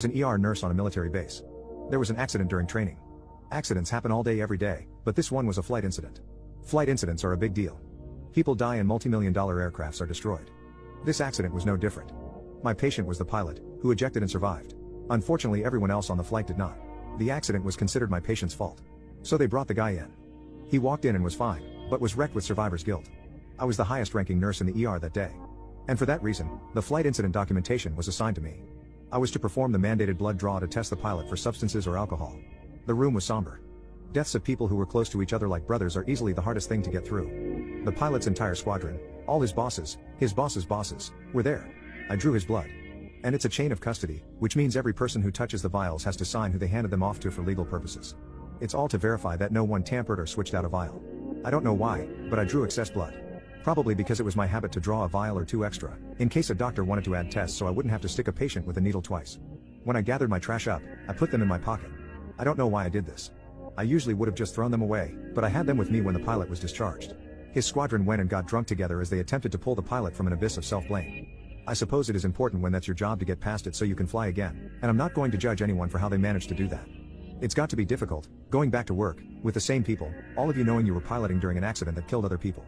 An ER nurse on a military base. There was an accident during training. Accidents happen all day every day, but this one was a flight incident. Flight incidents are a big deal. People die and multi-million-dollar aircrafts are destroyed. This accident was no different. My patient was the pilot, who ejected and survived. Unfortunately, everyone else on the flight did not. The accident was considered my patient's fault. So they brought the guy in. He walked in and was fine, but was wrecked with survivor's guilt. I was the highest-ranking nurse in the ER that day. And for that reason, the flight incident documentation was assigned to me. I was to perform the mandated blood draw to test the pilot for substances or alcohol. The room was somber. Deaths of people who were close to each other like brothers are easily the hardest thing to get through. The pilot's entire squadron, all his bosses' bosses, were there. I drew his blood. And it's a chain of custody, which means every person who touches the vials has to sign who they handed them off to for legal purposes. It's all to verify that no one tampered or switched out a vial. I don't know why, but I drew excess blood. Probably because it was my habit to draw a vial or two extra, in case a doctor wanted to add tests so I wouldn't have to stick a patient with a needle twice. When I gathered my trash up, I put them in my pocket. I don't know why I did this. I usually would have just thrown them away, but I had them with me when the pilot was discharged. His squadron went and got drunk together as they attempted to pull the pilot from an abyss of self-blame. I suppose it is important when that's your job to get past it so you can fly again, and I'm not going to judge anyone for how they managed to do that. It's got to be difficult, going back to work, with the same people, all of you knowing you were piloting during an accident that killed other people.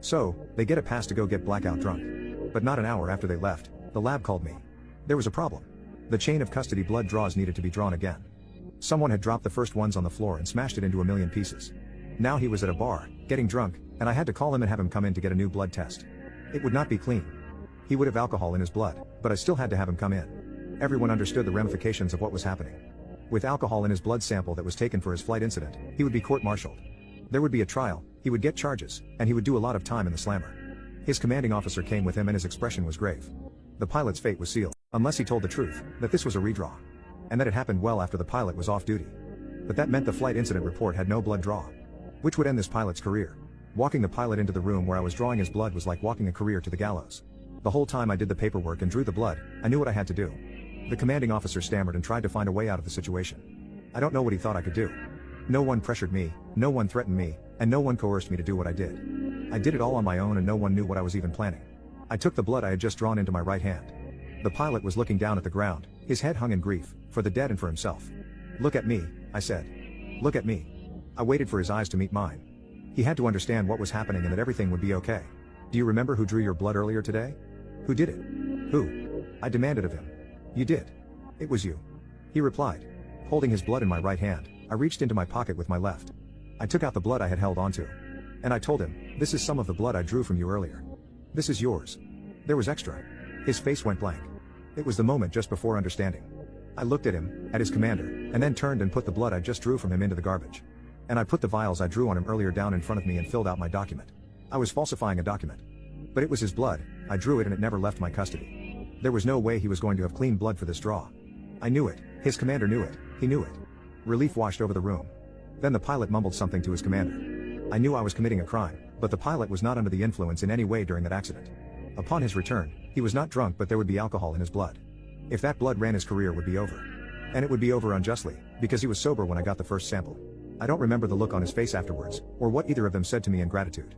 So, they get a pass to go get blackout drunk. But not an hour after they left, the lab called me. There was a problem. The chain of custody blood draws needed to be drawn again. Someone had dropped the first ones on the floor and smashed it into a million pieces. Now he was at a bar, getting drunk, and I had to call him and have him come in to get a new blood test. It would not be clean. He would have alcohol in his blood, but I still had to have him come in. Everyone understood the ramifications of what was happening. With alcohol in his blood sample that was taken for his flight incident, he would be court-martialed. There would be a trial, he would get charges, and he would do a lot of time in the slammer. His commanding officer came with him and his expression was grave. The pilot's fate was sealed, unless he told the truth, that this was a redraw. And that it happened well after the pilot was off duty. But that meant the flight incident report had no blood draw. Which would end this pilot's career. Walking the pilot into the room where I was drawing his blood was like walking a career to the gallows. The whole time I did the paperwork and drew the blood, I knew what I had to do. The commanding officer stammered and tried to find a way out of the situation. I don't know what he thought I could do. No one pressured me, no one threatened me, and no one coerced me to do what I did. I did it all on my own and no one knew what I was even planning. I took the blood I had just drawn into my right hand. The pilot was looking down at the ground, his head hung in grief, for the dead and for himself. "Look at me," I said. "Look at me." I waited for his eyes to meet mine. He had to understand what was happening and that everything would be okay. "Do you remember who drew your blood earlier today? Who did it?" "Who?" I demanded of him. "You did. It was you." He replied. Holding his blood in my right hand, I reached into my pocket with my left. I took out the blood I had held onto. And I told him, "This is some of the blood I drew from you earlier. This is yours." There was extra. His face went blank. It was the moment just before understanding. I looked at him, at his commander, and then turned and put the blood I just drew from him into the garbage. And I put the vials I drew on him earlier down in front of me and filled out my document. I was falsifying a document. But it was his blood, I drew it and it never left my custody. There was no way he was going to have clean blood for this draw. I knew it, his commander knew it, he knew it. Relief washed over the room. Then the pilot mumbled something to his commander. I knew I was committing a crime, but the pilot was not under the influence in any way during that accident. Upon his return, he was not drunk but there would be alcohol in his blood. If that blood ran his career would be over. And it would be over unjustly, because he was sober when I got the first sample. I don't remember the look on his face afterwards, or what either of them said to me in gratitude.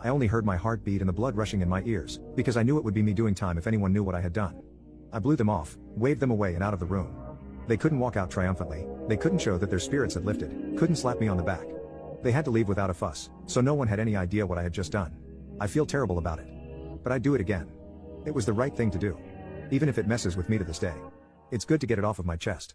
I only heard my heart beat and the blood rushing in my ears, because I knew it would be me doing time if anyone knew what I had done. I blew them off, waved them away and out of the room. They couldn't walk out triumphantly, they couldn't show that their spirits had lifted, couldn't slap me on the back. They had to leave without a fuss, so no one had any idea what I had just done. I feel terrible about it. But I'd do it again. It was the right thing to do. Even if it messes with me to this day. It's good to get it off of my chest.